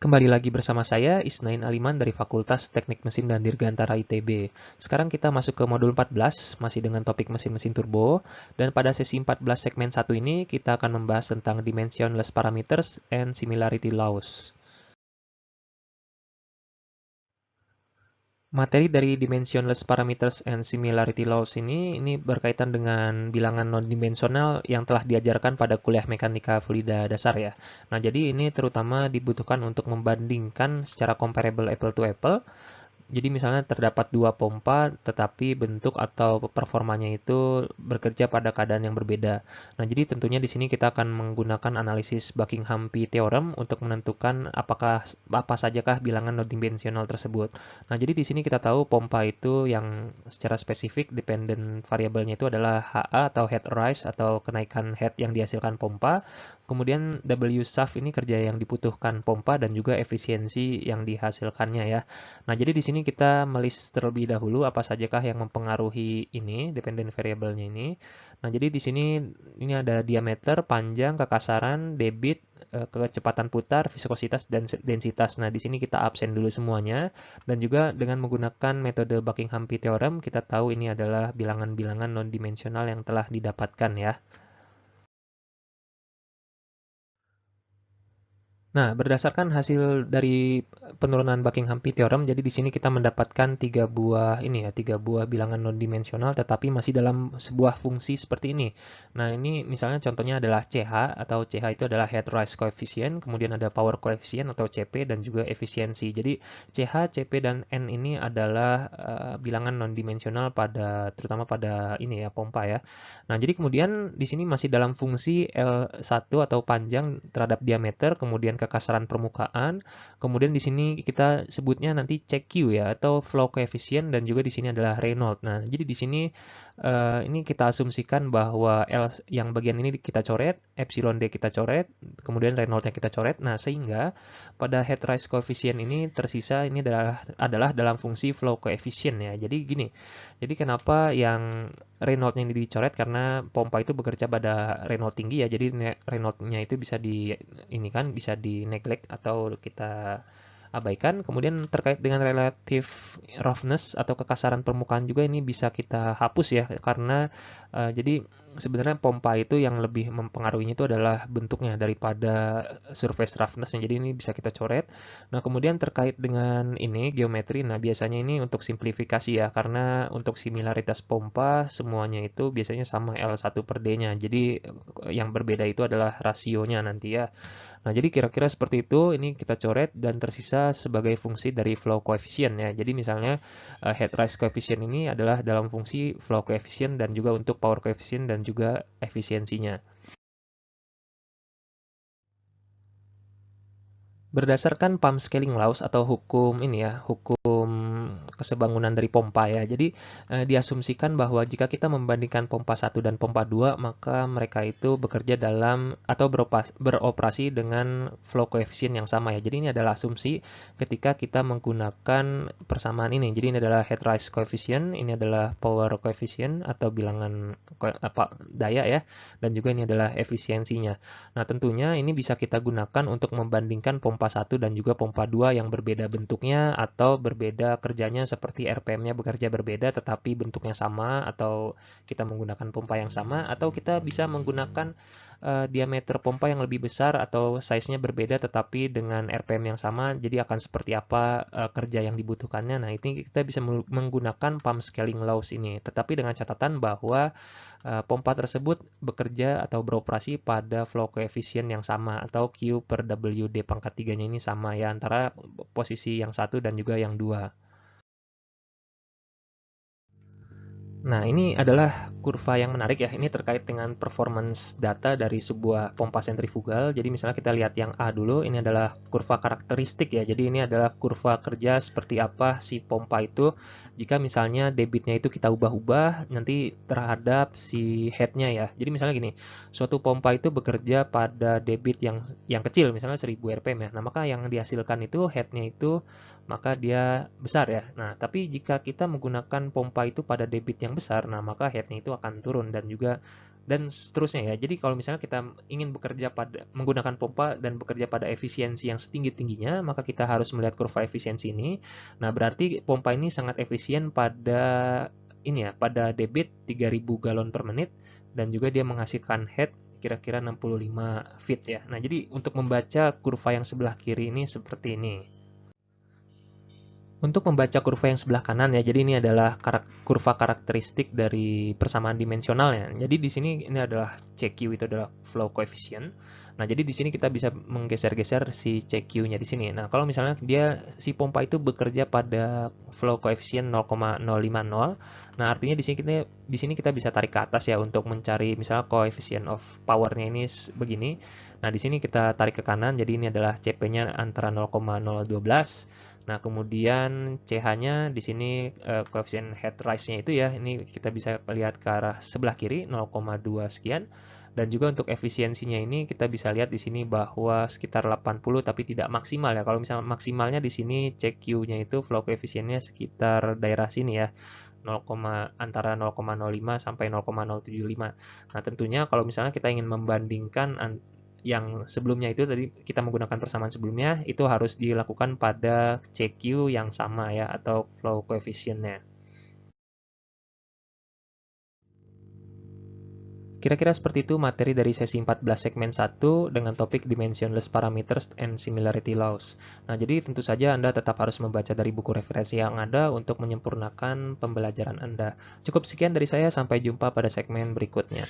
Kembali lagi bersama saya, Isnain Aliman dari Fakultas Teknik Mesin dan Dirgantara ITB. Sekarang kita masuk ke modul 14, masih dengan topik mesin-mesin turbo. Dan pada sesi 14 segmen 1 ini, kita akan membahas tentang dimensionless parameters and similarity laws. Materi dari dimensionless parameters and similarity laws ini berkaitan dengan bilangan non-dimensional yang telah diajarkan pada kuliah mekanika fluida dasar ya. Nah, jadi ini terutama dibutuhkan untuk membandingkan secara comparable apple to apple. Jadi misalnya terdapat dua pompa, tetapi bentuk atau performanya itu bekerja pada keadaan yang berbeda. Nah, jadi tentunya di sini kita akan menggunakan analisis Buckingham-P theorem untuk menentukan apa sajakah bilangan non-dimensional tersebut. Nah, jadi di sini kita tahu pompa itu yang secara spesifik dependent variabelnya itu adalah HA atau head rise atau kenaikan head yang dihasilkan pompa. Kemudian W shaft ini kerja yang dibutuhkan pompa dan juga efisiensi yang dihasilkannya ya. Nah, jadi di sini kita melis terlebih dahulu apa sajakah yang mempengaruhi ini, dependent variable-nya ini. Nah, jadi di sini ini ada diameter, panjang, kekasaran, debit, kecepatan putar, viskositas, dan densitas. Nah, di sini kita absen dulu semuanya. Dan juga dengan menggunakan metode Buckingham-P theorem, kita tahu ini adalah bilangan-bilangan non-dimensional yang telah didapatkan ya. Nah, berdasarkan hasil dari penurunan Buckingham-P theorem, jadi di sini kita mendapatkan tiga buah bilangan non-dimensional, tetapi masih dalam sebuah fungsi seperti ini. Nah, ini misalnya contohnya adalah CH, atau CH itu adalah head rise coefficient, kemudian ada power coefficient atau CP, dan juga efisiensi. Jadi, CH, CP, dan N ini adalah bilangan non-dimensional terutama pada ini ya, pompa ya. Nah, jadi kemudian di sini masih dalam fungsi L1 atau panjang terhadap diameter, kemudian kekasaran permukaan, kemudian di sini kita sebutnya nanti CQ ya, atau flow coefficient, dan juga di sini adalah Reynolds. Nah, jadi di sini ini kita asumsikan bahwa L yang bagian ini kita coret, epsilon D kita coret, kemudian Reynolds-nya kita coret. Nah, sehingga pada head rise coefficient ini tersisa ini adalah dalam fungsi flow coefficient ya. Jadi gini, jadi kenapa yang Reynolds-nya ini dicoret karena pompa itu bekerja pada Reynolds tinggi ya. Jadi Reynolds-nya itu bisa di neglect atau kita abaikan. Kemudian terkait dengan relative roughness atau kekasaran permukaan juga ini bisa kita hapus ya, karena jadi sebenarnya pompa itu yang lebih mempengaruhinya itu adalah bentuknya daripada surface roughness-nya. Jadi ini bisa kita coret. Nah, kemudian terkait dengan ini geometri, nah biasanya ini untuk simplifikasi ya, karena untuk similaritas pompa semuanya itu biasanya sama L1 per D-nya. Jadi yang berbeda itu adalah rasionya nanti ya. Nah, jadi kira-kira seperti itu, ini kita coret dan tersisa sebagai fungsi dari flow coefficient ya. Jadi misalnya head rise coefficient ini adalah dalam fungsi flow coefficient dan juga untuk power coefficient dan juga efisiensinya. Berdasarkan pump scaling laws atau hukum ini ya, hukum kesebangunan dari pompa ya. Jadi diasumsikan bahwa jika kita membandingkan pompa 1 dan pompa 2, maka mereka itu bekerja dalam atau beroperasi dengan flow coefficient yang sama ya. Jadi ini adalah asumsi ketika kita menggunakan persamaan ini. Jadi ini adalah head rise coefficient, ini adalah power coefficient atau bilangan daya ya, dan juga ini adalah efisiensinya. Nah, tentunya ini bisa kita gunakan untuk membandingkan pompa 1 dan juga pompa 2 yang berbeda bentuknya atau berbeda kerjanya, seperti RPM-nya bekerja berbeda tetapi bentuknya sama, atau kita menggunakan pompa yang sama, atau kita bisa menggunakan diameter pompa yang lebih besar atau size-nya berbeda tetapi dengan RPM yang sama, jadi akan seperti apa kerja yang dibutuhkannya. Nah, ini kita bisa menggunakan pump scaling laws ini, tetapi dengan catatan bahwa pompa tersebut bekerja atau beroperasi pada flow coefficient yang sama, atau Q per WD pangkat 3-nya ini sama ya, antara posisi yang satu dan juga yang dua. Nah, ini adalah kurva yang menarik ya. Ini terkait dengan performance data dari sebuah pompa sentrifugal. Jadi misalnya kita lihat yang A dulu, ini adalah kurva karakteristik ya. Jadi ini adalah kurva kerja seperti apa si pompa itu jika misalnya debitnya itu kita ubah-ubah nanti terhadap si headnya ya. Jadi misalnya gini, suatu pompa itu bekerja pada debit yang kecil, misalnya 1000 rpm ya. Nah, maka yang dihasilkan itu headnya itu maka dia besar ya. Nah, tapi jika kita menggunakan pompa itu pada debit yang yang besar, nah maka headnya itu akan turun dan seterusnya ya. Jadi kalau misalnya kita ingin bekerja menggunakan pompa dan bekerja pada efisiensi yang setinggi-tingginya, maka kita harus melihat kurva efisiensi ini. Nah, berarti pompa ini sangat efisien pada debit 3000 galon per menit dan juga dia menghasilkan head kira-kira 65 feet ya. Nah, jadi untuk membaca kurva yang sebelah kiri ini seperti ini. Untuk membaca kurva yang sebelah kanan ya, jadi ini adalah kurva karakteristik dari persamaan dimensionalnya. Jadi di sini ini adalah CQ, itu adalah flow coefficient. Nah, jadi di sini kita bisa menggeser-geser si CQ-nya di sini. Nah, kalau misalnya si pompa itu bekerja pada flow coefficient 0,050, nah artinya di sini kita bisa tarik ke atas ya untuk mencari misalnya coefficient of power-nya ini begini. Nah, di sini kita tarik ke kanan, jadi ini adalah CP-nya antara 0,012. Nah, kemudian CH-nya di sini koefisien head rise-nya itu ya, ini kita bisa lihat ke arah sebelah kiri 0,2 sekian. Dan juga untuk efisiensinya ini kita bisa lihat di sini bahwa sekitar 80 tapi tidak maksimal ya. Kalau misalnya maksimalnya di sini CQ-nya itu flow koefisiennya sekitar daerah sini ya. Antara 0,05 sampai 0,075. Nah, tentunya kalau misalnya kita ingin membandingkan yang sebelumnya itu tadi kita menggunakan persamaan sebelumnya itu harus dilakukan pada CQ yang sama ya atau flow coefficient-nya. Kira-kira seperti itu materi dari sesi 14 segmen 1 dengan topik Dimensionless Parameters and Similarity Laws. Nah, jadi tentu saja Anda tetap harus membaca dari buku referensi yang ada untuk menyempurnakan pembelajaran Anda. Cukup sekian dari saya, sampai jumpa pada segmen berikutnya.